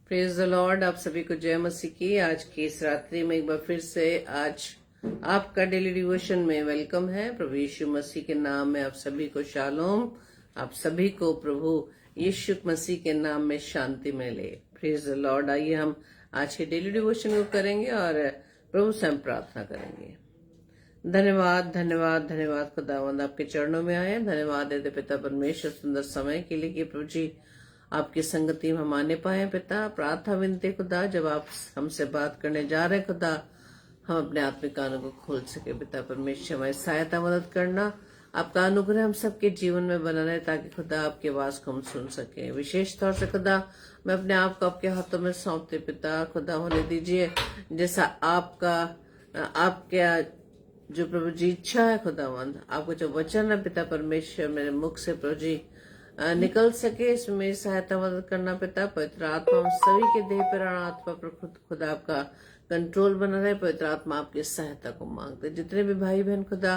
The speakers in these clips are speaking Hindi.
Praise the Lord. आप सभी को जय मसीह की। आज की इस रात्रि में एक बार फिर से आज आपका डेली डिवोशन में वेलकम है। प्रभु यीशु मसीह के नाम में आप सभी को शालोम। आप सभी को प्रभु यीशु मसीह के नाम में शांति मिले। Praise the Lord. आइए हम आज के डेली डिवोशन को करेंगे और प्रभु से हम प्रार्थना करेंगे। धन्यवाद धन्यवाद धन्यवाद खुदावंद, आपके चरणों में आए। धन्यवाद देते पिता परमेश्वर सुंदर समय के लिए कि प्रभु जी आपकी संगति में हम आने पाए। पिता प्रार्थना विनती खुदा, जब आप हमसे बात करने जा रहे हैं खुदा, हम अपने आत्मिक कानों को खोल सके। पिता परमेश्वर हमारी सहायता मदद करना। आपका अनुग्रह हम सबके जीवन में बना रहे ताकि खुदा आपकी आवाज को हम सुन सके। विशेष तौर से खुदा मैं अपने आप को आपके हाथों में सौंपते पिता। खुदा होने दीजिए जैसा आपके जो प्रभु जी इच्छा है खुदावंद, आपको जो वचन है पिता परमेश्वर मेरे मुख से प्रभु जी निकल सके, इसमें मेरी सहायता मदद करना पिता। पवित्र आत्मा हम सभी के देह प्राण आत्मा पर खुदा आपका कंट्रोल बना रहे। पवित्र आत्मा आपकी सहायता को मांगते। जितने भी भाई बहन खुदा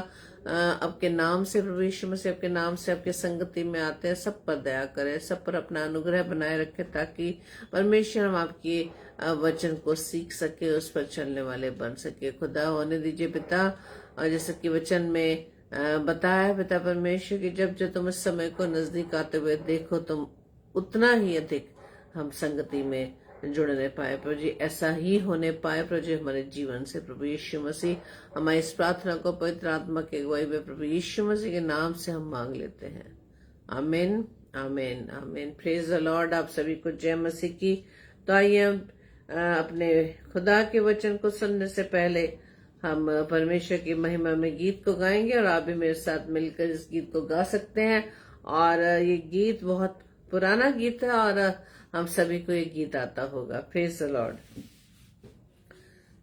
आपके नाम से प्रभु यीशु मसीह आपके नाम से आपके संगति में आते हैं, सब पर दया करे, सब पर अपना अनुग्रह बनाए रखे ताकि परमेश्वर हम आपकी वचन को सीख सके, उस पर चलने वाले बन सके। खुदा होने दीजिए पिता, जैसे कि वचन में बताया पिता परमेश्वर कि जब जब तुम इस समय को नजदीक आते हुए देखो, तुम उतना ही अधिक हम संगति में जुड़ने पाए। प्रभु जी ऐसा ही होने पाए प्रभु जी हमारे जीवन से। प्रभु यीशु मसीह हमारी इस प्रार्थना को पवित्र आत्मा के अगुवाई में प्रभु यीशु मसीह के नाम से हम मांग लेते हैं। आमीन आमीन आमीन। Praise the Lord. आप सभी को जय मसीह की। तो आइए अपने खुदा के वचन को सुनने से पहले हम परमेश्वर की महिमा में गीत को गाएंगे और आप भी मेरे साथ मिलकर इस गीत को गा सकते हैं। और ये गीत बहुत पुराना गीत है और हम सभी को ये गीत आता होगा। Praise the Lord.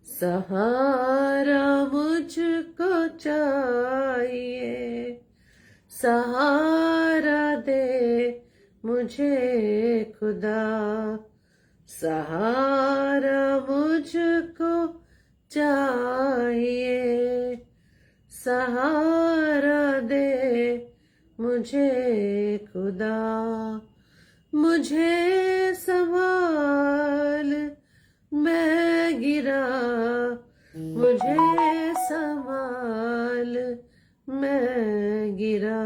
सहारा मुझको चाहिए, सहारा दे मुझे खुदा, सहारा मुझको चाहिए, सहारा दे मुझे खुदा। मुझे संभाल मैं गिरा, मुझे संभाल मैं गिरा,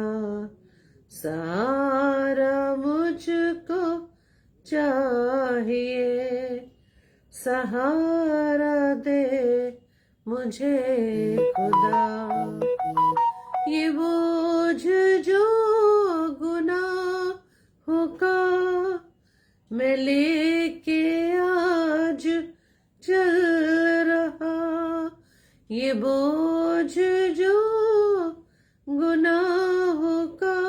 सहारा मुझको चाहिए, सहारा दे मुझे खुदा। ये बोझ जो गुनाहों का मैं लेके आज चल रहा, ये बोझ जो गुनाहों का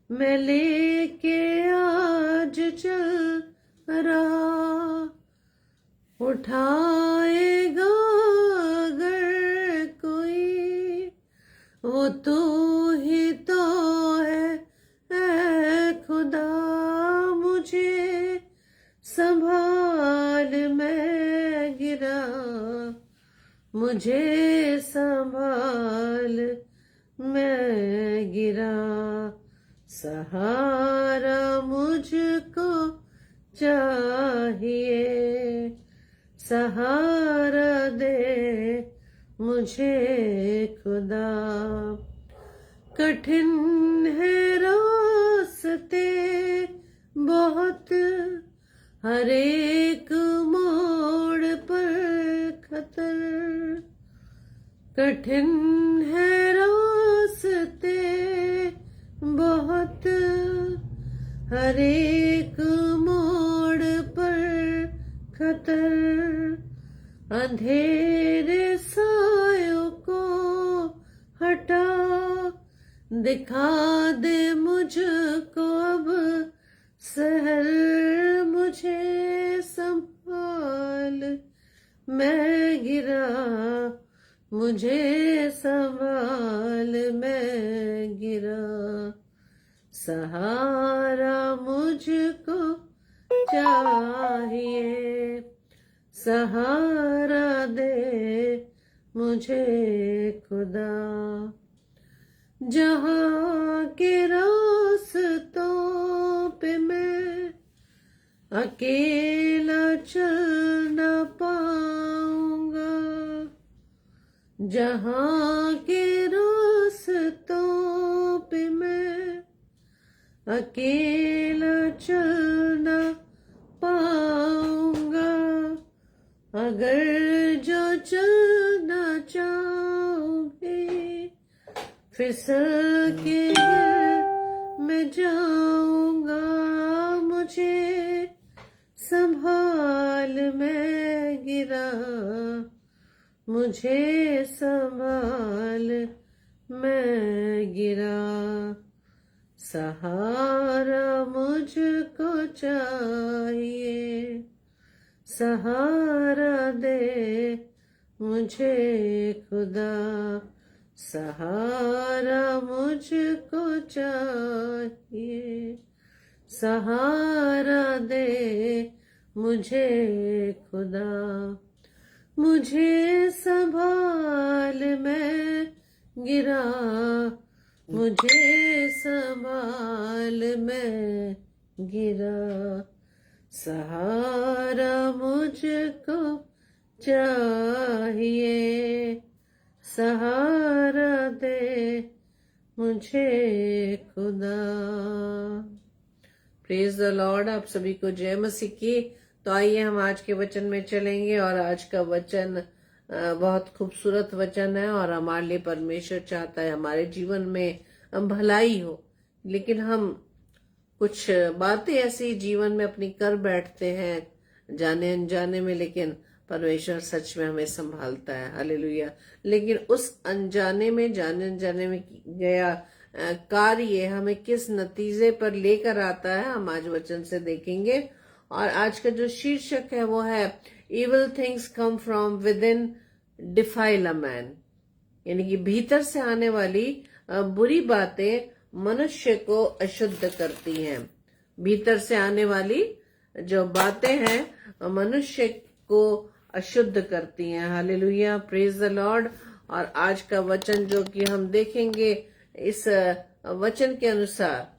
मैं लेके आज चल रहा। उठाएगा अगर कोई वो तू ही तो है ऐ खुदा। मुझे संभाल मैं गिरा, मुझे संभाल मैं गिरा, सहारा मुझको चाहिए, सहारा दे मुझे खुदा। कठिन है रास्ते बहुत, हर एक मोड़ पर खतर, कठिन है रास्ते बहुत, हर एक मोड़ पर खतर। अंधेरे सायों को हटा, दिखा दे मुझको अब सहर, मुझे संभाल मैं गिरा, मुझे संभाल मैं गिरा, सहारा मुझको चाहिए, सहारा दे मुझे खुदा। जहाँ के रास्तों पे मैं अकेला चल न पाऊंगा, जहां के रास्तों पे मैं अकेला चल न पाऊंगा। अगर जो चलना चाहूंगी, फिसल के मैं जाऊंगा। मुझे संभाल, मैं गिरा, मुझे संभाल, मैं गिरा। सहारा मुझको चाहिए, सहारा दे मुझे खुदा। सहारा मुझको चाहिए, सहारा दे मुझे खुदा। मुझे संभाल, मैं गिरा, मुझे संभाल, मैं गिरा। सहारा मुझको चाहिए, सहारा दे मुझे खुदा। Praise the Lord. आप सभी को जय मसीह की। तो आइए हम आज के वचन में चलेंगे, और आज का वचन बहुत खूबसूरत वचन है, और हमारे लिए परमेश्वर चाहता है हमारे जीवन में भलाई हो, लेकिन हम कुछ बातें ऐसी जीवन में अपनी कर बैठते हैं जाने अनजाने में, लेकिन परमेश्वर सच में हमें संभालता है। हालेलुया। लेकिन उस अनजाने में, जाने अनजाने में गया कार्य हमें किस नतीजे पर लेकर आता है, हम आज वचन से देखेंगे। और आज का जो शीर्षक है वो है evil things come from with in defile a man, यानी कि भीतर से आने वाली बुरी बातें मनुष्य को अशुद्ध करती हैं। भीतर से आने वाली जो बातें हैं मनुष्य को अशुद्ध करती हैं। Hallelujah, praise the Lord. और आज का वचन जो कि हम देखेंगे, इस वचन के अनुसार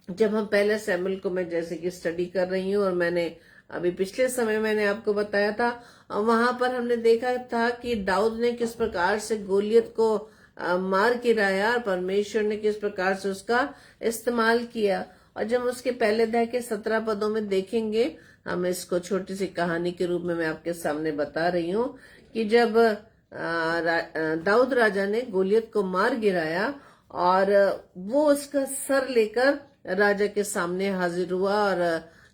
जब हम पहले सैमुएल को मैं जैसे कि स्टडी कर रही हूँ, और मैंने अभी पिछले समय मैंने आपको बताया था, वहां पर हमने देखा था कि दाऊद ने किस प्रकार से गोलियत को मार गिराया, और परमेश्वर ने किस प्रकार से उसका इस्तेमाल किया। और जब उसके पहले अध्याय के 17 पदों में देखेंगे, हम इसको छोटी सी कहानी के रूप में मैं आपके सामने बता रही हूँ कि जब दाऊद राजा ने गोलियत को मार गिराया, और वो उसका सर लेकर राजा के सामने हाजिर हुआ, और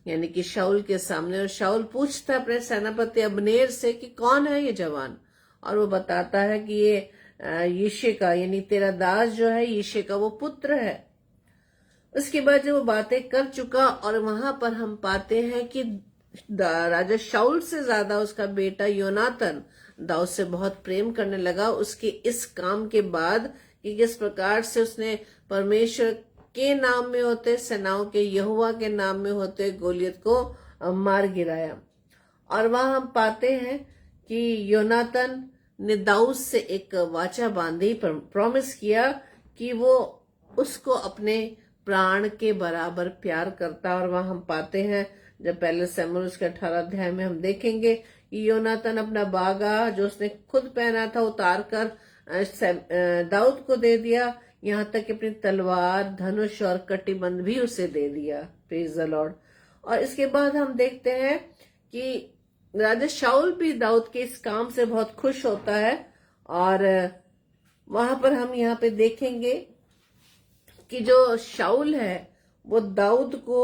यानी कि शाऊल के सामने। और शाऊल पूछता अपने सेनापति अबनेर से कि कौन है ये जवान, और वो बताता है कि ये यिशै का, यानी तेरा दास जो है यिशै का वो पुत्र है। उसके बाद जब वो बातें कर चुका, और वहां पर हम पाते हैं कि राजा शाऊल से ज्यादा उसका बेटा योनातन दाऊद से बहुत प्रेम करने लगा उसके इस काम के बाद, कि किस प्रकार से उसने परमेश्वर के नाम में होते, सेनाओं के यहोवा के नाम में होते गोलियत को मार गिराया। और वहां हम पाते हैं कि योनातन ने दाऊद से एक वाचा बांधी, प्रॉमिस किया कि वो उसको अपने प्राण के बराबर प्यार करता। और वहां हम पाते हैं जब पहले सैमुएल उसके 18 अध्याय में हम देखेंगे कि योनातन अपना बागा जो उसने खुद पहना था उतार कर दाऊद को दे दिया, यहाँ तक कि अपनी तलवार, धनुष और कटिबंध भी उसे दे दिया। Praise the Lord. और इसके बाद हम देखते हैं कि राजा शाऊल भी दाऊद के इस काम से बहुत खुश होता है, और वहां पर हम यहाँ पे देखेंगे कि जो शाऊल है वो दाऊद को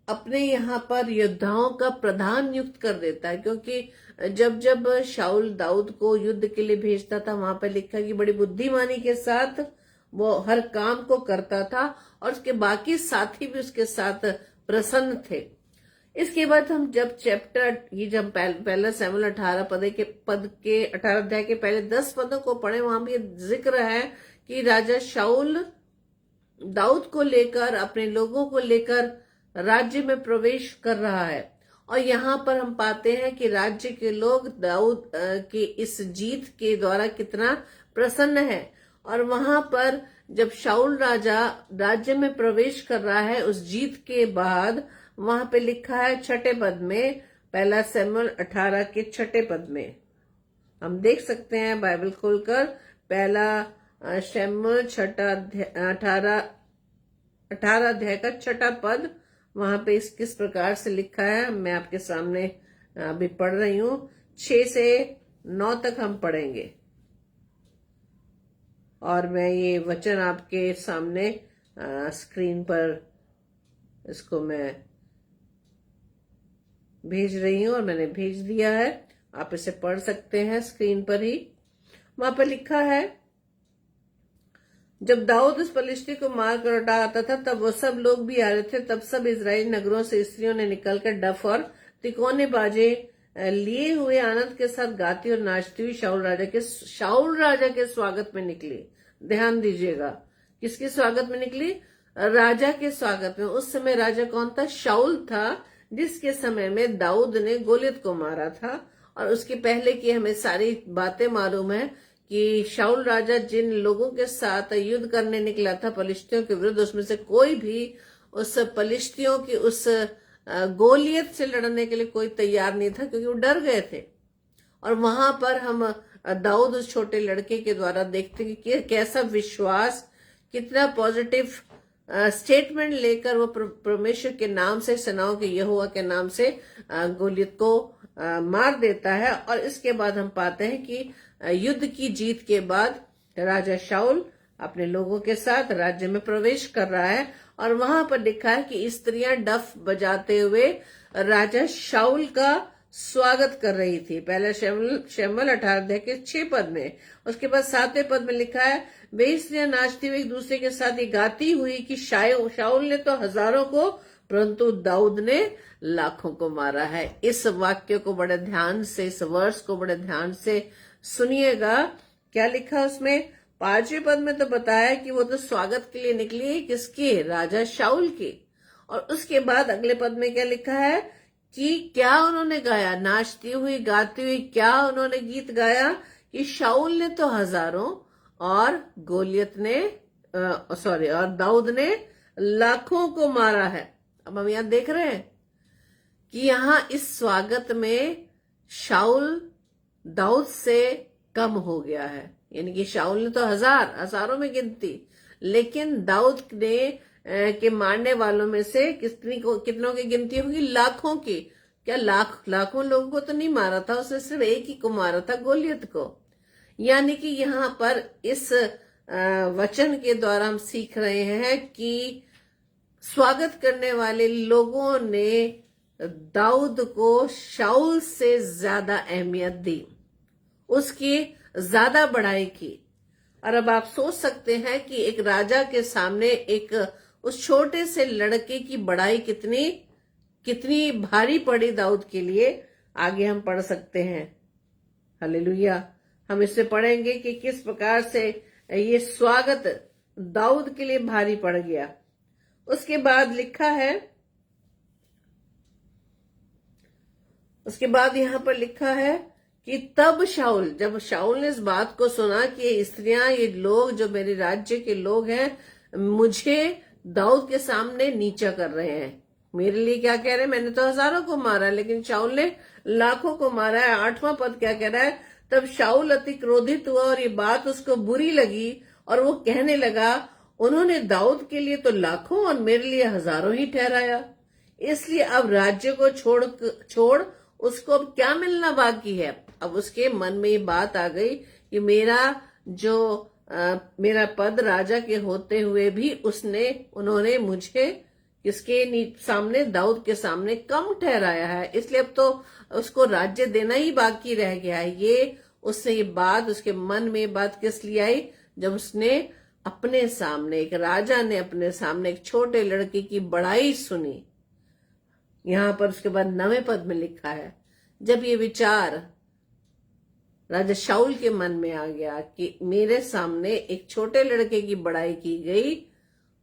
अपने यहाँ पर योद्धाओं का प्रधान नियुक्त कर देता है, क्योंकि जब जब शाऊल दाऊद को युद्ध के लिए भेजता था, वहां पर लिखा कि बड़ी बुद्धिमानी के साथ वो हर काम को करता था, और उसके बाकी साथी भी उसके साथ प्रसन्न थे। इसके बाद हम जब जब पहला सैमुएल 18 पद के 18 अध्याय के पहले 10 पदों को पढ़े, वहां भी जिक्र है कि राजा शाऊल दाऊद को लेकर, अपने लोगों को लेकर राज्य में प्रवेश कर रहा है। और यहाँ पर हम पाते हैं कि राज्य के लोग दाऊद की इस जीत के द्वारा कितना प्रसन्न है। और वहां पर जब शाऊल राजा राज्य में प्रवेश कर रहा है उस जीत के बाद, वहां पे लिखा है छठे पद में, पहला शमूएल 18 के छठे पद में। हम देख सकते हैं बाइबल खोलकर, पहला शमूएल 18 अध्याय का छठा पद, वहां पे इस किस प्रकार से लिखा है मैं आपके सामने अभी पढ़ रही हूं। 6 से 9 तक हम पढ़ेंगे और मैं ये वचन आपके सामने स्क्रीन पर इसको मैं भेज रही हूं और मैंने भेज दिया है, आप इसे पढ़ सकते हैं स्क्रीन पर ही। वहां पर लिखा है, जब दाऊद उस पलिश्ती को मार कर उठा आता था तब वो सब लोग भी आ रहे थे। तब सब इजराइली नगरों से स्त्रियों ने निकलकर डफ और तिकोने बाजे लिए हुए आनंद के साथ गाती और नाचती हुई शाऊल राजा के स्वागत में निकली। ध्यान दीजिएगा, किसके स्वागत में निकली? राजा के स्वागत में। उस समय राजा कौन था? शाऊल था, जिसके समय में दाऊद ने गोलियत को मारा था। और उसके पहले की हमें सारी बातें मालूम है कि शाऊल राजा जिन लोगों के साथ युद्ध करने निकला था पलिश्तियों के विरुद्ध, उसमें से कोई भी उस पलिश्तियों की उस गोलियत से लड़ने के लिए कोई तैयार नहीं था, क्योंकि वो डर गए थे। और वहां पर हम दाऊद उस छोटे लड़के के द्वारा देखते हैं कि कैसा विश्वास, कितना पॉजिटिव स्टेटमेंट लेकर वो परमेश्वर के नाम से, सेनाओं के यहोवा के नाम से गोलियत को मार देता है। और इसके बाद हम पाते हैं कि युद्ध की जीत के बाद राजा शाऊल अपने लोगों के साथ राज्य में प्रवेश कर रहा है। और वहां पर लिखा है कि स्त्रियां डफ बजाते हुए राजा शाऊल का स्वागत कर रही थी। पहला शमूएल 18 के 6 पद में। उसके बाद 7वें पद में लिखा है, वे स्त्रियां नाचती हुई एक दूसरे के साथ ये गाती हुई कि शाऊल ने तो हजारों को परंतु दाऊद ने लाखों को मारा है। इस वाक्य को बड़े ध्यान से, इस वर्ष को बड़े ध्यान से सुनिएगा। क्या लिखा उसमें? 5वें पद में तो बताया कि वो तो स्वागत के लिए निकली, किसके? राजा शाऊल की। और उसके बाद अगले पद में क्या लिखा है कि क्या उन्होंने गाया? नाचती हुई, गाती हुई क्या उन्होंने गीत गाया कि शाऊल ने तो हजारों और और दाऊद ने लाखों को मारा है। अब हम यहां देख रहे हैं कि यहां इस स्वागत में शाऊल दाऊद से कम हो गया है, यानी कि शाऊल ने तो हजारों में गिनती, लेकिन दाऊद ने के मारने वालों में से कितनों की गिनती होगी? लाखों की। क्या लाखों लोगों को तो नहीं मारा था, उसने सिर्फ एक ही को मारा था, गोलियत को। यानी कि यहाँ पर इस वचन के द्वारा हम सीख रहे हैं कि स्वागत करने वाले लोगों ने दाऊद को शाऊल से ज्यादा अहमियत दी, उसकी ज्यादा बढ़ाई की। और अब आप सोच सकते हैं कि एक राजा के सामने एक उस छोटे से लड़के की बढ़ाई कितनी भारी पड़ी दाऊद के लिए। आगे हम पढ़ सकते हैं, हालेलुया। हम इससे पढ़ेंगे कि किस प्रकार से ये स्वागत दाऊद के लिए भारी पड़ गया। उसके बाद लिखा है, उसके बाद यहां पर लिखा है कि तब जब शाऊल ने इस बात को सुना कि ये स्त्रियां, ये लोग जो मेरे राज्य के लोग हैं, मुझे दाऊद के सामने नीचा कर रहे हैं। मेरे लिए क्या कह रहे हैं? मैंने तो हजारों को मारा, लेकिन शाऊल ने लाखों को मारा है। 8वां पद क्या कह रहा है? तब शाऊल अति क्रोधित हुआ और ये बात उसको बुरी लगी और वो कहने लगा, उन्होंने दाऊद के लिए तो लाखों और मेरे लिए हजारों ही ठहराया, इसलिए अब राज्य को छोड़ उसको अब क्या मिलना बाकी है। अब उसके मन में ये बात आ गई कि मेरा पद राजा के होते हुए भी उन्होंने मुझे किसके सामने? दाऊद के सामने कम ठहराया है, इसलिए अब तो उसको राज्य देना ही बाकी रह गया है। उसके मन में बात किस लिए आई? जब उसने अपने सामने, एक राजा ने अपने सामने एक छोटे लड़के की बड़ाई सुनी। यहां पर उसके बाद 9वें पद में लिखा है, जब ये विचार राजा शाऊल के मन में आ गया कि मेरे सामने एक छोटे लड़के की बड़ाई की गई,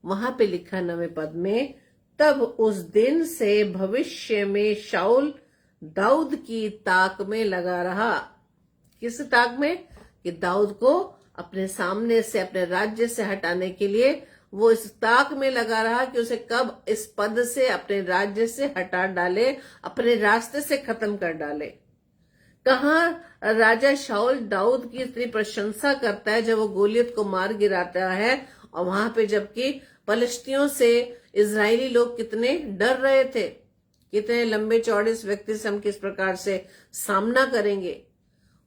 वहां पे लिखा 9वें पद में, तब उस दिन से भविष्य में शाऊल दाऊद की ताक में लगा रहा। किस ताक में? कि दाऊद को अपने सामने से, अपने राज्य से हटाने के लिए वो इस ताक में लगा रहा कि उसे कब इस पद से, अपने राज्य से हटा डाले, अपने रास्ते से खत्म कर डाले। कहाँ राजा शाऊल दाऊद की इतनी प्रशंसा करता है जब वो गोलियत को मार गिराता है, और वहां पे जबकि फलिश्तियों से इजरायली लोग कितने डर रहे थे, कितने लंबे चौड़े इस व्यक्ति से हम किस प्रकार से सामना करेंगे।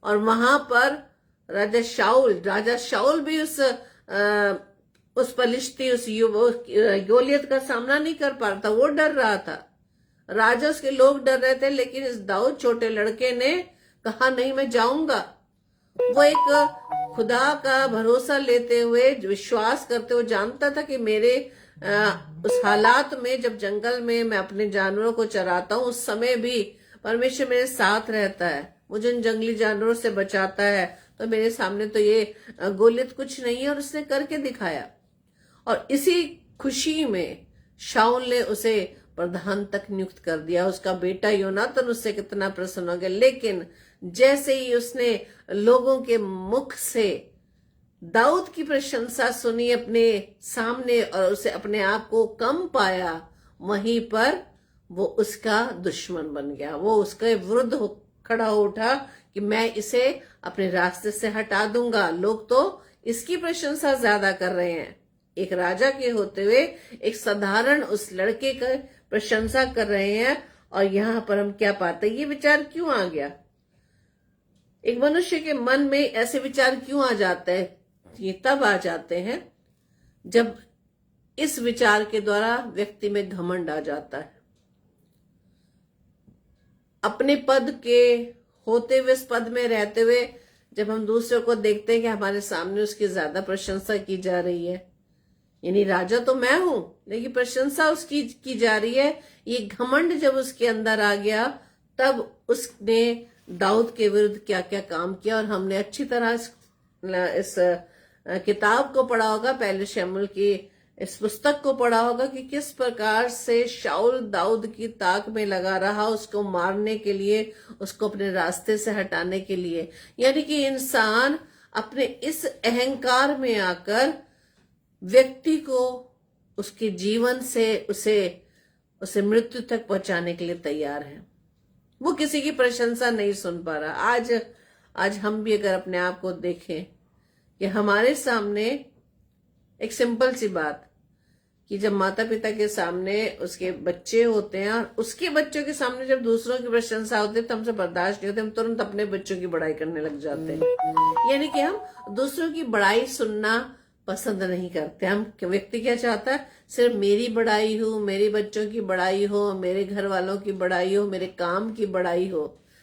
और वहां पर राजा शाऊल भी उस फलिश्ती, उस गोलियत का सामना नहीं कर पा रहा था, वो डर रहा था। राजा, उसके लोग डर रहे थे, लेकिन इस दाऊद छोटे लड़के ने कहा नहीं, मैं जाऊंगा। वो एक खुदा का भरोसा लेते हुए, विश्वास करते हुए, जानता था कि मेरे उस हालात में, जब जंगल में मैं अपने जानवरों को चराता हूं, उस समय भी परमेश्वर मेरे साथ रहता है, मुझे उन जंगली जानवरों से बचाता है, तो मेरे सामने तो ये गोलियत कुछ नहीं है। और उसने करके दिखाया। और इसी खुशी में शाऊल ने उसे प्रधान तक नियुक्त कर दिया। उसका बेटा योनातन उससे कितना प्रसन्न हो गया। लेकिन जैसे ही उसने लोगों के मुख से दाऊद की प्रशंसा सुनी अपने सामने, और उसे अपने आप को कम पाया, वहीं पर वो उसका दुश्मन बन गया। वो उसके विरुद्ध खड़ा हो उठा कि मैं इसे अपने रास्ते से हटा दूंगा। लोग तो इसकी प्रशंसा ज्यादा कर रहे हैं, एक राजा के होते हुए एक साधारण उस लड़के का प्रशंसा कर रहे हैं। और यहां पर हम क्या पाते हैं, ये विचार क्यों आ गया? एक मनुष्य के मन में ऐसे विचार क्यों आ जाते हैं? ये तब आ जाते हैं जब इस विचार के द्वारा व्यक्ति में घमंड आ जाता है। अपने पद के होते हुए, इस पद में रहते हुए, जब हम दूसरों को देखते हैं कि हमारे सामने उसकी ज्यादा प्रशंसा की जा रही है, यानी राजा तो मैं हूं लेकिन प्रशंसा उसकी की जा रही है, ये घमंड जब उसके अंदर आ गया, तब उसने दाऊद के विरुद्ध क्या क्या काम किया। और हमने अच्छी तरह इस किताब को पढ़ा होगा, पहले शमूएल की इस पुस्तक को पढ़ा होगा कि किस प्रकार से शाऊल दाऊद की ताक में लगा रहा, उसको मारने के लिए, उसको अपने रास्ते से हटाने के लिए। यानी कि इंसान अपने इस अहंकार में आकर व्यक्ति को उसके जीवन से उसे मृत्यु तक पहुंचाने के लिए तैयार है। वो किसी की प्रशंसा नहीं सुन पा रहा। आज हम भी अगर अपने आप को देखें कि हमारे सामने एक सिंपल सी बात कि जब माता पिता के सामने उसके बच्चे होते हैं और उसके बच्चों के सामने जब दूसरों की प्रशंसा होती है तो हमसे बर्दाश्त नहीं होते, हम तुरंत अपने बच्चों की बड़ाई करने लग जाते हैं। यानी कि हम दूसरों की बड़ाई सुनना पसंद नहीं करते। हम व्यक्ति क्या चाहता है, सिर्फ मेरी बड़ाई हो, मेरे बच्चों की बड़ाई हो, मेरे घर वालों की बड़ाई हो, मेरे काम की बड़ाई हो।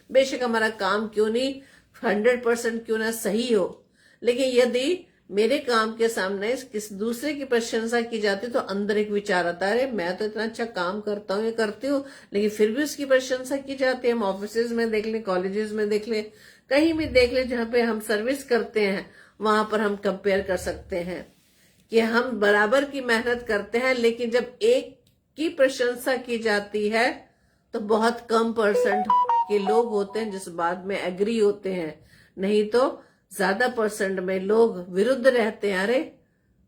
बेशक हमारा काम क्यों नहीं 100% क्यों ना सही हो, लेकिन यदि मेरे काम के सामने किसी दूसरे की प्रशंसा की जाती तो अंदर एक विचार आता है, अरे मैं तो इतना अच्छा काम करता हूँ, ये करती हूँ, लेकिन फिर भी उसकी प्रशंसा की जाती है। हम ऑफिस में देख लें, कॉलेजेस में देख लें, कहीं भी देख लें जहाँ पे हम सर्विस करते हैं, वहां पर हम कंपेयर कर सकते हैं कि हम बराबर की मेहनत करते हैं, लेकिन जब एक की प्रशंसा की जाती है तो बहुत कम % के लोग होते हैं जिस बात में एग्री होते हैं, नहीं तो ज्यादा % में लोग विरुद्ध रहते हैं। अरे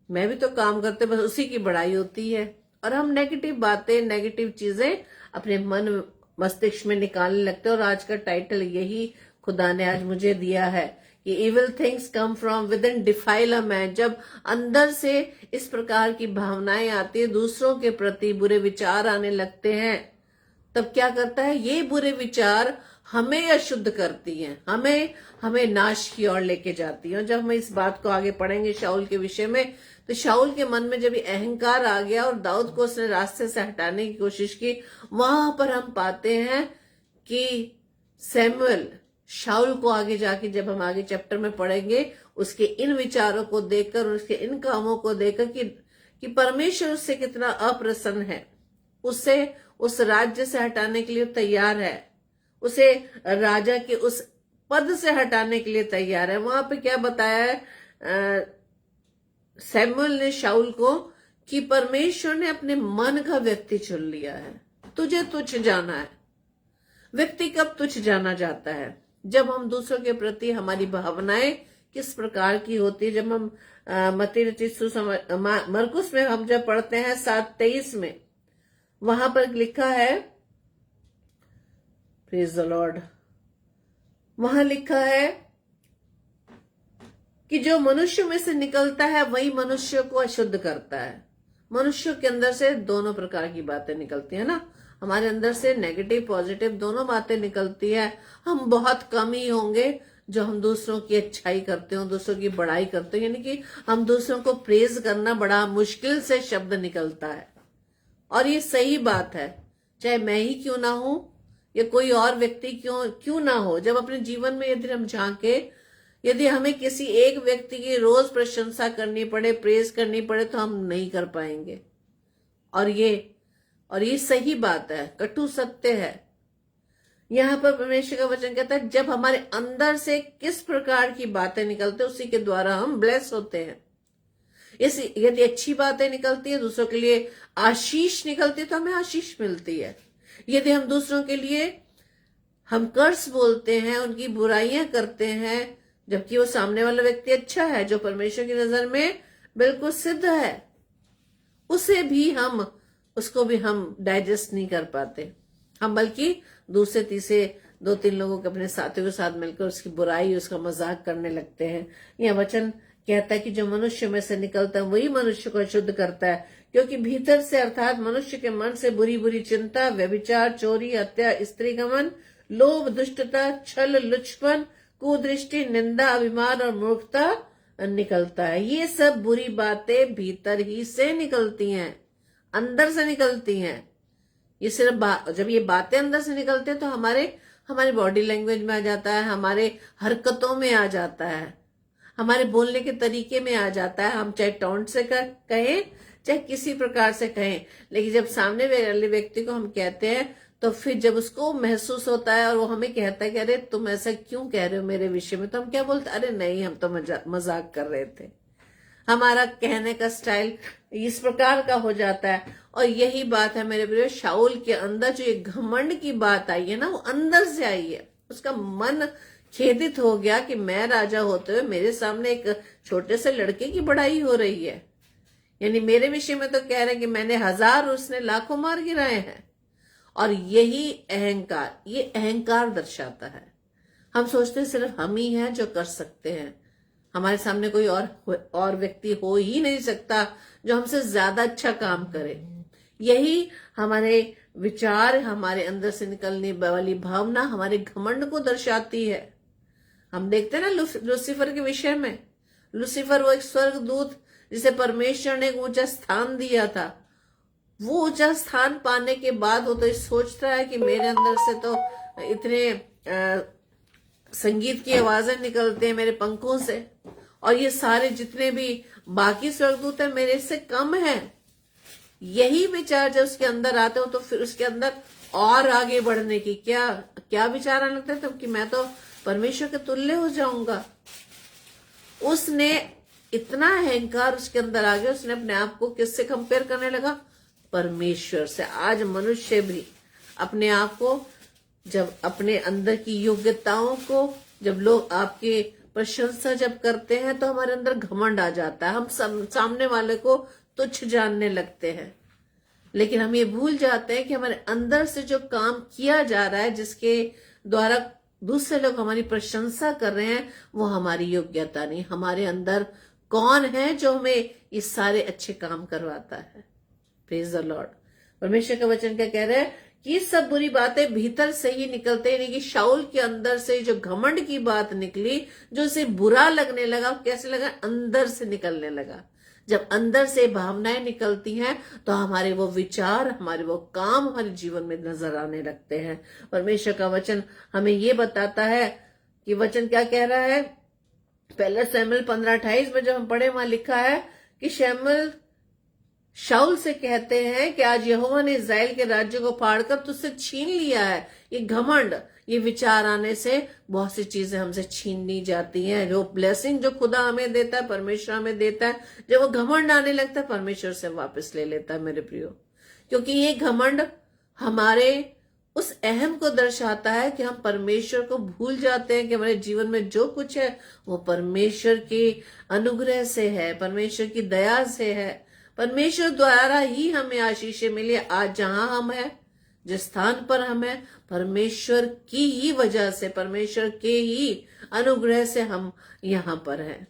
मैं भी तो काम करते, बस उसी की बड़ाई होती है। और हम नेगेटिव बातें, नेगेटिव चीजें अपने मन मस्तिष्क में निकालने लगते हैं। और आज का टाइटल यही खुदा ने आज मुझे दिया है कि evil things come from with in defile a man. जब अंदर से इस प्रकार की भावनाएं आती है, दूसरों के प्रति बुरे विचार आने लगते हैं, तब क्या करता है, ये बुरे विचार हमें अशुद्ध करती हैं, हमें नाश की ओर लेके जाती हैं। जब हम इस बात को आगे पढ़ेंगे शाऊल के विषय में, तो शाऊल के मन में जब ये अहंकार आ गया और दाऊद को उसने रास्ते से हटाने की कोशिश की, वहां पर हम पाते हैं कि सैमुअल शाऊल को आगे जाके, जब हम आगे चैप्टर में पढ़ेंगे, उसके इन विचारों को देखकर, उसके इन कामों को देखकर कि परमेश्वर उससे कितना अप्रसन्न है, उससे उस राज्य से हटाने के लिए तैयार है, उसे राजा के उस पद से हटाने के लिए तैयार है। वहां पे क्या बताया है सैमुअल ने शाऊल को कि परमेश्वर ने अपने मन का व्यक्ति चुन लिया है, तुझे तुच्छ जाना है। व्यक्ति कब तुच्छ जाना जाता है? जब हम दूसरों के प्रति हमारी भावनाएं किस प्रकार की होती है। जब हम मत्ती रचित मरकुस में हम जब पढ़ते हैं 7:23 में, वहां पर लिखा है, प्रेज द लॉर्ड, वहां लिखा है कि जो मनुष्य में से निकलता है वही मनुष्य को अशुद्ध करता है। मनुष्य के अंदर से दोनों प्रकार की बातें निकलती है ना, हमारे अंदर से नेगेटिव पॉजिटिव दोनों बातें निकलती है। हम बहुत कम ही होंगे जो हम दूसरों की अच्छाई करते हो, दूसरों की बड़ाई करते हो, यानी कि हम दूसरों को प्रेज करना बड़ा मुश्किल से शब्द निकलता है। और ये सही बात है, चाहे मैं ही क्यों ना हूं या कोई और व्यक्ति क्यों ना हो। जब अपने जीवन में यदि हम झांके, यदि हमें किसी एक व्यक्ति की रोज प्रशंसा करनी पड़े, प्रेज करनी पड़े, तो हम नहीं कर पाएंगे। और ये सही बात है, कटु सत्य है। यहां पर परमेश्वर का वचन कहता है जब हमारे अंदर से किस प्रकार की बातें निकलते उसी के द्वारा हम ब्लेस होते हैं। यदि अच्छी बातें निकलती है, दूसरों के लिए आशीष निकलती है, तो हमें आशीष मिलती है। यदि हम दूसरों के लिए हम कर्स बोलते हैं, उनकी बुराइयां करते हैं, जबकि वो सामने वाला व्यक्ति अच्छा है, जो परमेश्वर की नजर में बिल्कुल सिद्ध है, उसको भी हम डाइजेस्ट नहीं कर पाते। हम बल्कि दूसरे तीसरे 2-3 लोगों के अपने साथियों के साथ मिलकर उसकी बुराई, उसका मजाक करने लगते हैं। यह वचन कहता है कि जो मनुष्य में से निकलता है वही मनुष्य को शुद्ध करता है, क्योंकि भीतर से अर्थात मनुष्य के मन से बुरी बुरी चिंता, व्यभिचार, चोरी, हत्या, स्त्री गमन, लोभ, दुष्टता, छल, लुचपन, कुदृष्टि, निंदा, अभिमान और मूर्खता निकलता है। ये सब बुरी बातें भीतर ही से निकलती हैं, अंदर से निकलती हैं। ये सिर्फ जब ये बातें अंदर से निकलते हैं तो हमारे बॉडी लैंग्वेज में आ जाता है, हमारे हरकतों में आ जाता है, हमारे बोलने के तरीके में आ जाता है। हम चाहे टोंट से कहें, चाहे किसी प्रकार से कहें, लेकिन जब सामने वाले व्यक्ति को हम कहते हैं तो फिर जब उसको महसूस होता है और वो हमें कहता है कि अरे तुम ऐसा क्यों कह रहे हो मेरे विषय में, तो हम क्या बोलते, अरे नहीं, हम तो मजाक कर रहे थे। हमारा कहने का स्टाइल इस प्रकार का हो जाता है। और यही बात है मेरे प्रिय, शाऊल के अंदर जो ये घमंड की बात आई है ना, वो अंदर से आई है। उसका मन खेदित हो गया कि मैं राजा होते हुए मेरे सामने एक छोटे से लड़के की बड़ाई हो रही है। यानी मेरे विषय में तो कह रहे हैं कि मैंने 1000, उसने लाखों मार गिराए हैं। और यही अहंकार, ये अहंकार दर्शाता है। हम सोचते हैं सिर्फ हम ही हैं जो कर सकते हैं, हमारे सामने कोई और व्यक्ति हो ही नहीं सकता जो हमसे ज्यादा अच्छा काम करे। यही हमारे विचार, हमारे अंदर से निकलने वाली भावना हमारे घमंड को दर्शाती है। हम देखते हैं ना लूसीफर के विषय में, लूसीफर वो एक स्वर्गदूत जिसे परमेश्वर ने एक ऊंचा स्थान दिया था। वो ऊंचा स्थान पाने के बाद वो तो सोचता है कि मेरे अंदर से तो इतने संगीत की आवाजें निकलते हैं मेरे पंखों से, और ये सारे जितने भी बाकी स्वर्गदूत हैं मेरे से कम हैं। यही विचार जब उसके अंदर आते हो तो फिर उसके अंदर और आगे बढ़ने की क्या विचार आने लगता है, तो कि मैं तो परमेश्वर के तुल्य हो जाऊंगा। उसने इतना अहंकार उसके अंदर आ गया, उसने अपने आप को किससे कंपेयर करने लगा, परमेश्वर से। आज मनुष्य भी अपने आप को, जब अपने अंदर की योग्यताओं को, जब लोग आपके प्रशंसा जब करते हैं तो हमारे अंदर घमंड आ जाता है, हम सामने वाले को तुच्छ जानने लगते हैं। लेकिन हम ये भूल जाते हैं कि हमारे अंदर से जो काम किया जा रहा है, जिसके द्वारा दूसरे लोग हमारी प्रशंसा कर रहे हैं, वो हमारी योग्यता नहीं, हमारे अंदर कौन है जो हमें ये सारे अच्छे काम करवाता है। Praise the Lord. परमेश्वर का वचन क्या कह रहा है कि ये सब बुरी बातें भीतर से ही निकलते हैं। यानी कि शाऊल के अंदर से जो घमंड की बात निकली, जो उसे बुरा लगने लगा, कैसे लगा, अंदर से निकलने लगा। जब अंदर से भावनाएं निकलती हैं तो हमारे वो विचार, हमारे वो काम हमारे जीवन में नजर आने लगते हैं। परमेश्वर का वचन हमें ये बताता है कि वचन क्या कह रहा है, पहला शमूएल 15:28 में जो हम पढ़े वहां लिखा है कि शमूएल शाऊल से कहते हैं कि आज यहोवा ने इस्राएल के राज्य को फाड़कर तुझसे छीन लिया है। ये घमंड, ये विचार आने से बहुत सी चीजें हमसे छीन ली जाती हैं। जो ब्लेसिंग जो खुदा हमें देता है, परमेश्वर हमें देता है, जब वो घमंड आने लगता है परमेश्वर से वापस ले लेता है मेरे प्रियो। क्योंकि ये घमंड हमारे उस अहम को दर्शाता है कि हम परमेश्वर को भूल जाते हैं कि हमारे जीवन में जो कुछ है वो परमेश्वर की अनुग्रह से है, परमेश्वर की दया से है, परमेश्वर द्वारा ही हमें आशीषें मिली। आज जहां हम हैं, जिस स्थान पर हम हैं, परमेश्वर की ही वजह से, परमेश्वर के ही अनुग्रह से हम यहाँ पर हैं।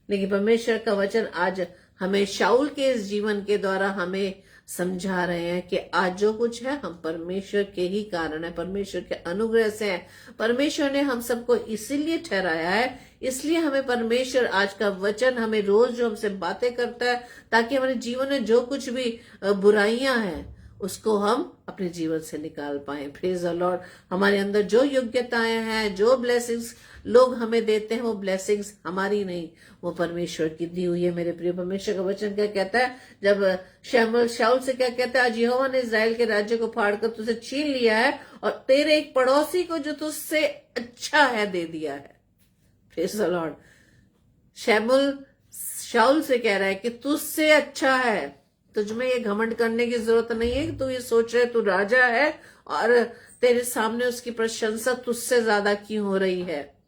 लेकिन परमेश्वर का वचन आज हमें शाऊल के इस जीवन के द्वारा हमें समझा रहे हैं कि आज जो कुछ है हम परमेश्वर के ही कारण है, परमेश्वर के अनुग्रह से है। परमेश्वर ने हम सबको इसीलिए ठहराया है, इसलिए हमें परमेश्वर आज का वचन हमें रोज जो हमसे बातें करता है, ताकि हमारे जीवन में जो कुछ भी बुराइयां हैं उसको हम अपने जीवन से निकाल पाए। Praise the Lord. हमारे अंदर जो योग्यताएं हैं, जो ब्लेसिंग्स लोग हमें देते हैं, वो ब्लेसिंग्स हमारी नहीं, वो परमेश्वर की दी हुई है। मेरे प्रिय, परमेश्वर का वचन क्या कहता है, जब शाऊल से क्या कहता है, आज यहोवा ने इस्राएल के राज्य को फाड़कर तुझसे छीन लिया है और तेरे एक पड़ोसी को जो तुझसे अच्छा है दे दिया है। Praise the Lord. शाऊल से कह रहा है कि तुझसे अच्छा है, तुझमें ये घमंड करने की जरूरत नहीं है कि तू ये सोच रहे तू राजा है और तेरे सामने उसकी प्रशंसा तुझसे ज्यादा क्यों हो रही है।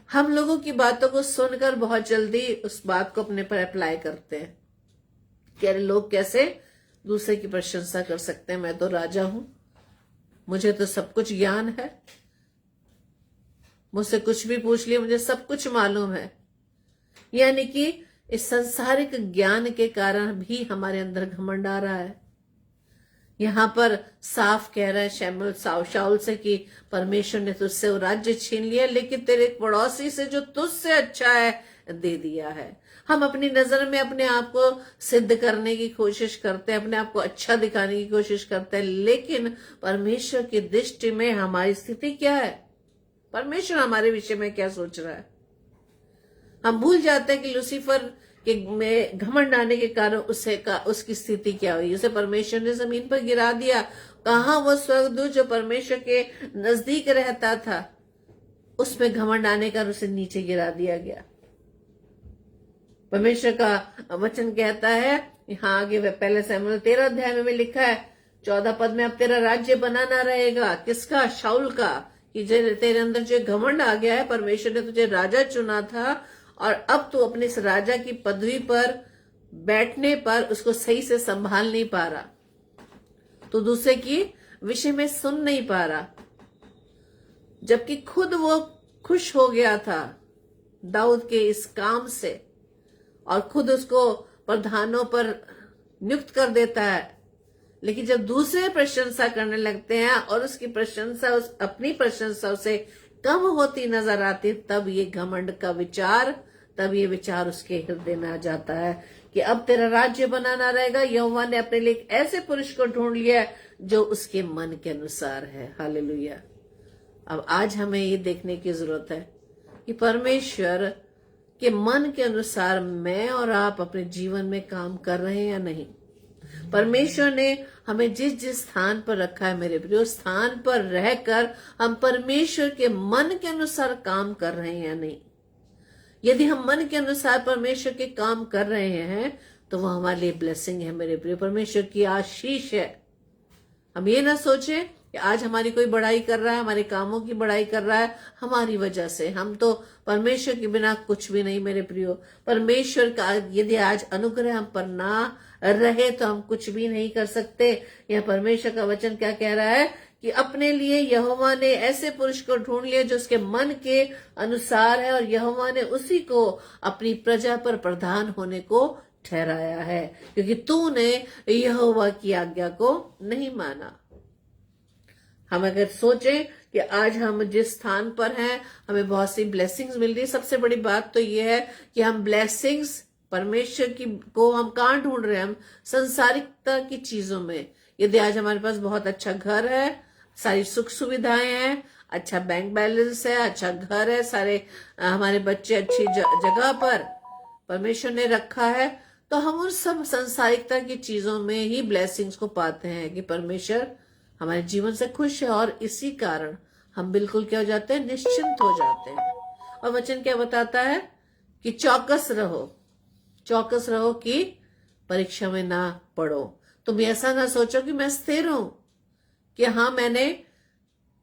हम लोगों की बातों को सुनकर बहुत जल्दी उस बात को अपने पर अप्लाई करते हैं कि अरे लोग कैसे दूसरे की प्रशंसा कर सकते हैं, मैं तो राजा हूं, मुझे तो सब कुछ ज्ञान है, मुझसे कुछ भी पूछ लिया, मुझे सब कुछ मालूम है। यानी कि इस सांसारिक ज्ञान के कारण भी हमारे अंदर घमंड आ रहा है। यहां पर साफ कह रहा है शाऊल से कि परमेश्वर ने तुझसे वो राज्य छीन लिया, लेकिन तेरे पड़ोसी से जो तुझसे अच्छा है दे दिया है। हम अपनी नजर में अपने आप को सिद्ध करने की कोशिश करते हैं, अपने आप को अच्छा दिखाने की कोशिश करते हैं, लेकिन परमेश्वर की दृष्टि में हमारी स्थिति क्या है, परमेश्वर हमारे विषय में क्या सोच रहा है। हम भूल जाते हैं कि लूसीफर के में घमंड आने के कारण उसकी स्थिति क्या हुई। उसे परमेश्वर ने जमीन पर गिरा दिया। कहां वो स्वर्गदूत जो परमेश्वर के नजदीक रहता था, उसमें घमंड आने का उसे नीचे गिरा दिया गया। परमेश्वर का वचन कहता है यहाँ आगे पहले शमूएल 13 अध्याय में लिखा है 14 पद में, अब तेरा राज्य बनाना रहेगा। किसका? शाऊल का। कि तेरे अंदर जो घमंड आ गया है, परमेश्वर ने तुझे राजा चुना था और अब तू अपने इस राजा की पदवी पर बैठने पर उसको सही से संभाल नहीं पा रहा, तो दूसरे की विषय में सुन नहीं पा रहा, जबकि खुद वो खुश हो गया था दाऊद के इस काम से और खुद उसको प्रधानों पर नियुक्त कर देता है। लेकिन जब दूसरे प्रशंसा करने लगते हैं और उसकी प्रशंसा अपनी प्रशंसा से कम होती नजर आती, तब ये घमंड का विचार, तब ये विचार उसके हृदय में आ जाता है कि अब तेरा राज्य बनाना रहेगा। यहोवा ने अपने लिए एक ऐसे पुरुष को ढूंढ लिया जो उसके मन के अनुसार है। हालेलुया। अब आज हमें ये देखने की जरूरत है कि परमेश्वर के मन के अनुसार मैं और आप अपने जीवन में काम कर रहे हैं या नहीं। परमेश्वर ने हमें जिस जिस स्थान पर रखा है मेरे प्रियो, स्थान पर रहकर हम परमेश्वर के मन के अनुसार काम कर रहे हैं या नहीं। यदि हम मन के अनुसार परमेश्वर के काम कर रहे हैं तो वह हमारे लिए ब्लेसिंग है मेरे प्रियो, परमेश्वर की आशीष है। हम ये ना सोचें कि आज हमारी कोई बड़ाई कर रहा है, हमारे कामों की बड़ाई कर रहा है हमारी वजह से, हम तो परमेश्वर के बिना कुछ भी नहीं मेरे प्रियो। परमेश्वर का यदि आज अनुग्रह हम पर ना रहे तो हम कुछ भी नहीं कर सकते। यह परमेश्वर का वचन क्या कह रहा है कि अपने लिए यहोवा ने ऐसे पुरुष को ढूंढ लिया जो उसके मन के अनुसार है और यहोवा ने उसी को अपनी प्रजा पर प्रधान होने को ठहराया है, क्योंकि तूने यहोवा की आज्ञा को नहीं माना। हम अगर सोचें कि आज हम जिस स्थान पर हैं हमें बहुत सी ब्लेसिंग्स मिल रही है, सबसे बड़ी बात तो ये है कि हम ब्लेसिंग्स परमेश्वर की को हम कहाँ ढूंढ रहे हैं, हम संसारिकता की चीजों में। यदि आज हमारे पास बहुत अच्छा घर है, सारी सुख सुविधाएं हैं, अच्छा बैंक बैलेंस है, अच्छा घर है, सारे हमारे बच्चे अच्छी जगह पर परमेश्वर ने रखा है, तो हम उन सब संसारिकता की चीजों में ही ब्लेसिंग्स को पाते हैं कि परमेश्वर हमारे जीवन से खुश है और इसी कारण हम बिल्कुल क्या हो जाते हैं, निश्चिंत हो जाते हैं। और वचन क्या बताता है कि चौकस रहो कि परीक्षा में ना पढ़ो। तुम ऐसा ना सोचो कि मैं स्थिर हूं, कि हाँ मैंने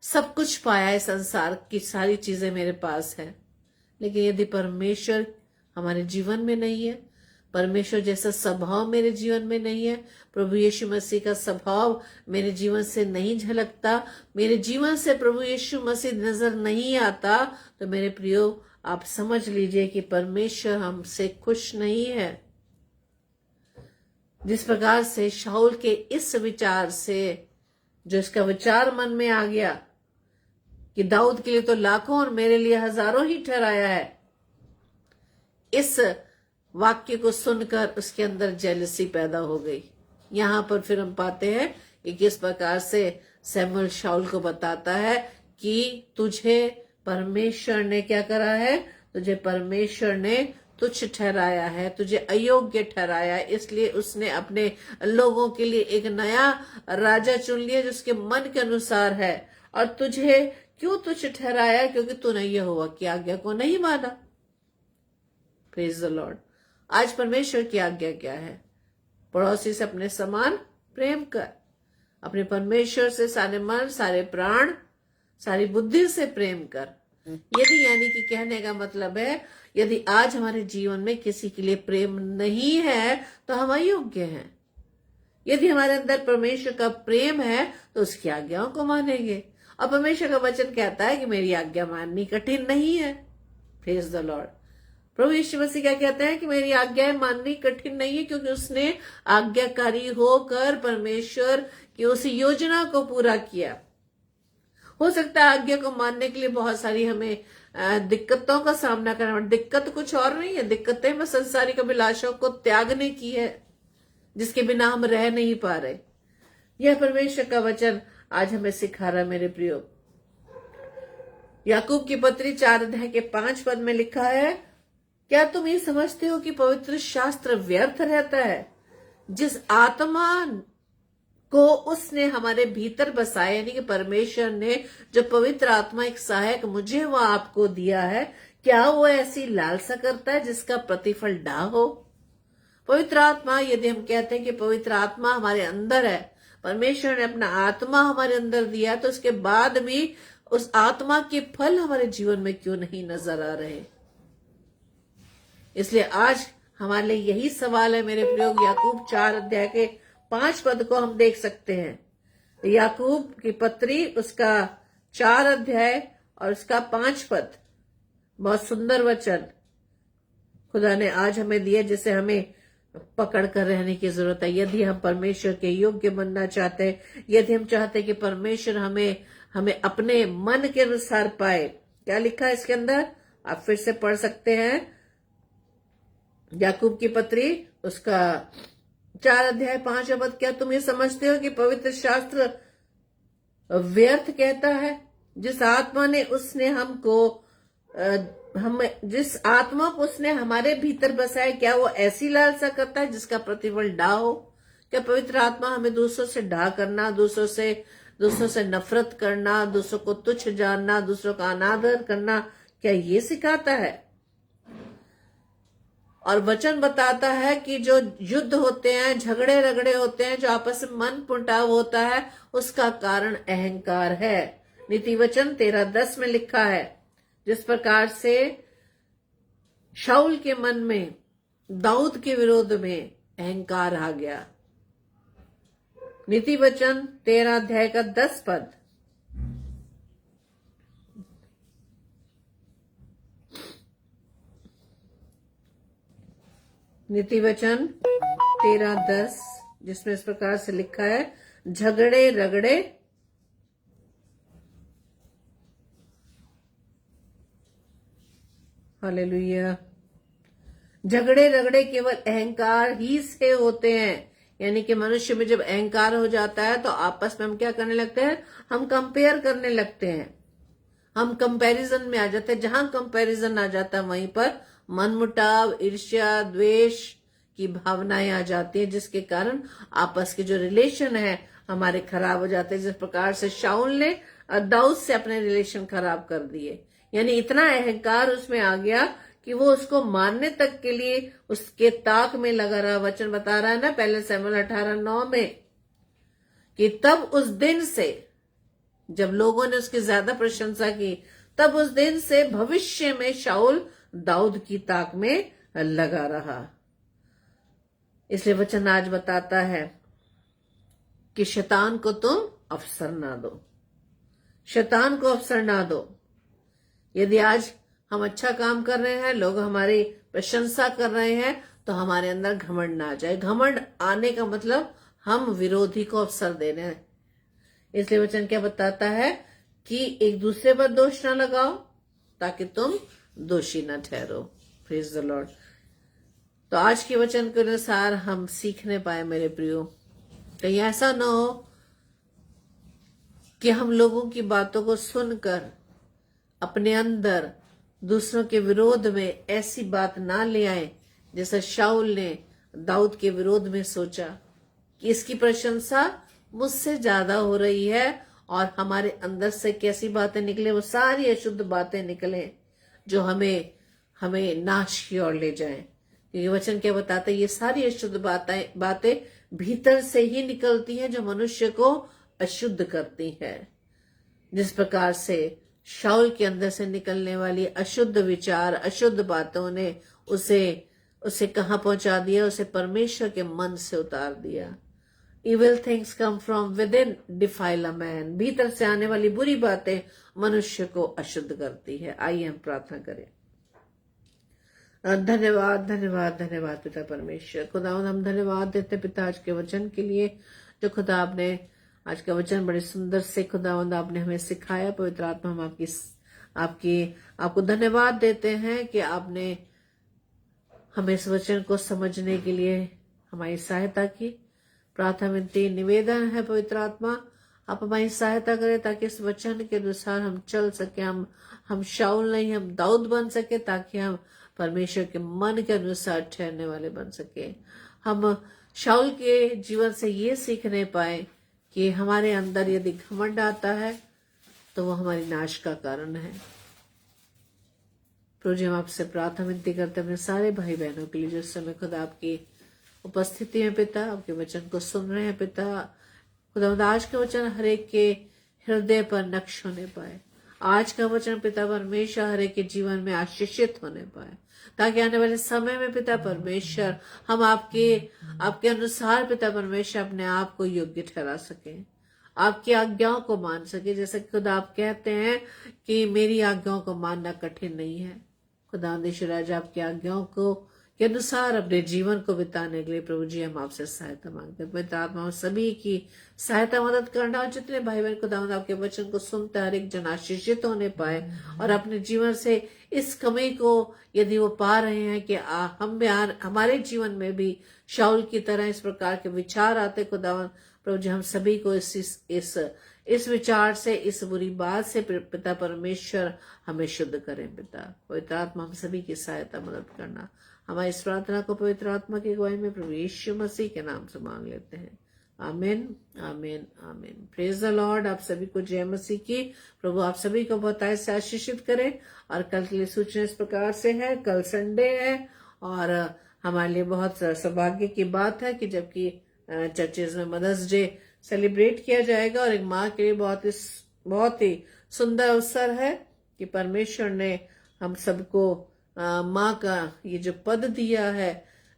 सब कुछ पाया है, संसार की सारी चीजें मेरे पास है, लेकिन यदि परमेश्वर हमारे जीवन में नहीं है, परमेश्वर जैसा स्वभाव मेरे जीवन में नहीं है, प्रभु यीशु मसीह का स्वभाव मेरे जीवन से नहीं झलकता, मेरे जीवन से प्रभु यीशु मसीह नजर नहीं आता, तो मेरे प्रियो आप समझ लीजिए कि परमेश्वर हमसे खुश नहीं है। जिस प्रकार से शाऊल के इस विचार से, जो इसका विचार मन में आ गया कि दाऊद के लिए तो लाखों और मेरे लिए हजारों ही ठहराया है, इस वाक्य को सुनकर उसके अंदर जेलसी पैदा हो गई। यहां पर फिर हम पाते हैं कि किस प्रकार से सैमुअल शाऊल को बताता है कि तुझे परमेश्वर ने क्या करा है, तुझे परमेश्वर ने तुच्छ ठहराया है, तुझे अयोग्य ठहराया है, इसलिए उसने अपने लोगों के लिए एक नया राजा चुन लिया जो उसके मन के अनुसार है। और तुझे क्यों तुच्छ ठहराया? क्योंकि तूने यहोवा की आज्ञा को नहीं माना। Praise the Lord. आज परमेश्वर की आज्ञा क्या है? पड़ोसी से अपने समान प्रेम कर, अपने परमेश्वर से सारे मन, सारे प्राण, सारी बुद्धि से प्रेम कर। यदि यानी कि कहने का मतलब है, यदि आज हमारे जीवन में किसी के लिए प्रेम नहीं है तो हम अयोग्य हैं। यदि हमारे अंदर परमेश्वर का प्रेम है तो उसकी आज्ञाओं को मानेंगे। और परमेश्वर का वचन कहता है कि मेरी आज्ञा माननी कठिन नहीं है। Praise the lord. प्रभु यीशु मसीह क्या कहते हैं कि मेरी आज्ञाएं माननी कठिन नहीं है, क्योंकि उसने आज्ञाकारी होकर परमेश्वर की उस योजना को पूरा किया। हो सकता है आज्ञा को मानने के लिए बहुत सारी हमें दिक्कतों का सामना करना। दिक्कत कुछ और नहीं है, दिक्कतें में संसारिक अभिलाषाओं को त्यागने की है, जिसके बिना हम रह नहीं पा रहे। यह परमेश्वर का वचन आज हमें सिखा रहा है मेरे प्रियो। याकूब की पत्री 4 अध्याय के 5 पद में लिखा है, क्या तुम ये समझते हो कि पवित्र शास्त्र व्यर्थ रहता है? जिस आत्मा को उसने हमारे भीतर बसाया, यानी कि परमेश्वर ने जो पवित्र आत्मा, एक सहायक मुझे वह आपको दिया है, क्या वो ऐसी लालसा करता है जिसका प्रतिफल डा हो? पवित्र आत्मा, यदि हम कहते हैं कि पवित्र आत्मा हमारे अंदर है, परमेश्वर ने अपना आत्मा हमारे अंदर दिया, तो उसके बाद भी उस आत्मा के फल हमारे जीवन में क्यों नहीं नजर आ रहे? इसलिए आज हमारे लिए यही सवाल है मेरे प्रयोग। याकूब 4 अध्याय के 5 पद को हम देख सकते हैं। याकूब की पत्री, उसका 4 अध्याय और उसका 5 पद, बहुत सुंदर वचन खुदा ने आज हमें दिया, जिसे हमें पकड़ कर रहने की जरूरत है। यदि हम परमेश्वर के योग्य बनना चाहते हैं, यदि हम चाहते हैं कि परमेश्वर हमें अपने मन के अनुसार पाए। क्या लिखा है इसके अंदर? आप फिर से पढ़ सकते हैं। याकूब की पत्री, उसका 4 अध्याय 5 पद, क्या तुम ये समझते हो कि पवित्र शास्त्र व्यर्थ कहता है? जिस आत्मा ने उसने हमको जिस आत्मा को उसने हमारे भीतर बसाया, क्या वो ऐसी लालसा करता है जिसका प्रतिफल डा हो? क्या पवित्र आत्मा हमें दूसरों से डा करना, दूसरों से नफरत करना, दूसरों को तुच्छ जानना, दूसरों का अनादर करना, क्या ये सिखाता है? और वचन बताता है कि जो युद्ध होते हैं, झगड़े रगड़े होते हैं, जो आपस में मन मुटाव होता है, उसका कारण अहंकार है। नीति वचन 13:10 में लिखा है, जिस प्रकार से शाऊल के मन में दाऊद के विरोध में अहंकार आ गया। नीति वचन 13 अध्याय का 10 पद, नीति वचन 13:10, जिसमें इस प्रकार से लिखा है, झगड़े रगड़े हालेलुया, झगड़े रगड़े केवल अहंकार ही से होते हैं। यानी कि मनुष्य में जब अहंकार हो जाता है तो आपस में हम क्या करने लगते हैं? हम कंपेयर करने लगते हैं, हम कंपैरिजन में आ जाते हैं। जहां कंपैरिजन आ जाता है वहीं पर मनमुटाव, ईर्ष्या, द्वेष की भावनाएं आ जाती है, जिसके कारण आपस के जो रिलेशन है हमारे खराब हो जाते हैं। जिस प्रकार से शाऊल ने दाऊद से अपने रिलेशन खराब कर दिए, यानी इतना अहंकार उसमें आ गया कि वो उसको मारने तक के लिए उसके ताक में लगा रहा। वचन बता रहा है ना पहले शमूएल 18:9 में कि तब उस दिन से, जब लोगों ने उसकी ज्यादा प्रशंसा की, तब उस दिन से भविष्य में शाऊल दाऊद की ताक में लगा रहा। इसलिए वचन आज बताता है कि शैतान को तुम अवसर ना दो, शैतान को अवसर ना दो। यदि आज हम अच्छा काम कर रहे हैं, लोग हमारी प्रशंसा कर रहे हैं, तो हमारे अंदर घमंड ना आ जाए। घमंड आने का मतलब हम विरोधी को अवसर दे रहे हैं। इसलिए वचन क्या बताता है कि एक दूसरे पर दोष ना लगाओ ताकि तुम दोषी ना ठहरो। Praise the Lord. तो आज के वचन के अनुसार हम सीखने पाए मेरे प्रियो, कहीं ऐसा ना हो कि हम लोगों की बातों को सुनकर अपने अंदर दूसरों के विरोध में ऐसी बात ना ले आए जैसे शाऊल ने दाऊद के विरोध में सोचा कि इसकी प्रशंसा मुझसे ज्यादा हो रही है, और हमारे अंदर से कैसी बातें निकले, वो सारी अशुद्ध बातें निकले जो हमें नाश की ओर ले जाएं। क्योंकि वचन क्या बताता है, ये सारी अशुद्ध बातें भीतर से ही निकलती हैं जो मनुष्य को अशुद्ध करती है। जिस प्रकार से शाऊल के अंदर से निकलने वाली अशुद्ध विचार, अशुद्ध बातों ने उसे कहां पहुंचा दिया, उसे परमेश्वर के मन से उतार दिया। Evil things come from within, defile a man। भीतर से आने वाली बुरी बातें मनुष्य को अशुद्ध करती है। आइए हम प्रार्थना करें। धन्यवाद धन्यवाद धन्यवाद पिता परमेश्वर। खुदा हम धन्यवाद देते पिता आज के वचन के लिए, जो खुदा आपने आज का वचन बड़े सुंदर से खुदावंद आपने हमें सिखाया। पवित्र आत्मा हम आपको धन्यवाद देते हैं कि आपने हमें इस वचन को समझने के लिए हमारी सहायता की। प्रार्थना विनती निवेदन है पवित्र आत्मा, आप हमारी सहायता करें ताकि इस वचन के अनुसार हम चल सके। हम शाऊल नहीं, हम दाऊद बन सके, ताकि हम परमेश्वर के मन के अनुसार ठहरने वाले बन सके। हम शाऊल के जीवन से ये सीखने पाए कि हमारे अंदर यदि घमंड आता है तो वो हमारी नाश का कारण है। प्रभु जी हम आपसे प्रार्थना विनती करते हैं अपने सारे भाई बहनों के लिए, जिस समय खुदा आपकी उपस्थिति में पिता आपके वचन को सुन रहे हैं पिता। खुदा आज का वचन हर एक के हृदय पर नक्श होने पाए। आज का वचन पिता परमेश्वर हर एक के जीवन में आशीषित होने पाए, ताकि आने वाले समय में पिता परमेश्वर हम आपके अनुसार पिता परमेश्वर अपने आप को योग्य ठहरा सके, आपकी आज्ञाओं को मान सके। जैसे खुदा आप कहते हैं कि मेरी आज्ञाओं को मानना कठिन नहीं है। खुदा ईश्वर आपकी आज्ञाओं को के अनुसार अपने जीवन को बिताने के लिए प्रभु जी हम आपसे सहायता मांगते हैं। पवित्र आत्मा हम सभी की सहायता मदद करना, और जितने भाई बहन खुदा आपके वचन को सुनते हर एक जन आशीषित होने पाए, और अपने जीवन से इस कमी को यदि वो पा रहे हैं कि हमारे जीवन में भी शाऊल की तरह इस प्रकार के विचार आते, खुदावन प्रभु जी हम सभी को इस विचार से, इस बुरी बात से पिता परमेश्वर हमें शुद्ध करें। पिता पवित्र आत्मा हम सभी की सहायता मदद करना। हमारी इस प्रार्थना को पवित्र आत्मा की अगुवाई में प्रभु यीशु मसीह के नाम से मांग लेते हैं। आमीन आमीन आमीन। Praise the Lord. आप सभी को जय मसीह की। प्रभु आप सभी को बहुत से आशीषित करें। और कल के लिए सूचना इस प्रकार से है, कल संडे है, और हमारे लिए बहुत सौभाग्य की बात है कि जबकि चर्चेज में मदर्स डे सेलिब्रेट किया जाएगा, और एक माँ के लिए बहुत ही सुंदर अवसर है कि परमेश्वर ने हम सबको माँ का ये जो पद दिया है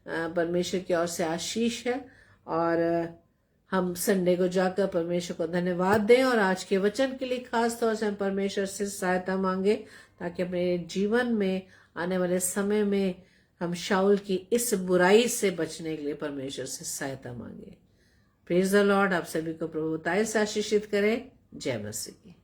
परमेश्वर की ओर से आशीष है। और हम संडे को जाकर परमेश्वर को धन्यवाद दें, और आज के वचन के लिए खास तौर से हम परमेश्वर से सहायता मांगे, ताकि अपने जीवन में आने वाले समय में हम शाऊल की इस बुराई से बचने के लिए परमेश्वर से सहायता मांगे। Praise the Lord. आप सभी को प्रभु ताई से आशीषित करें। जय मसीह की।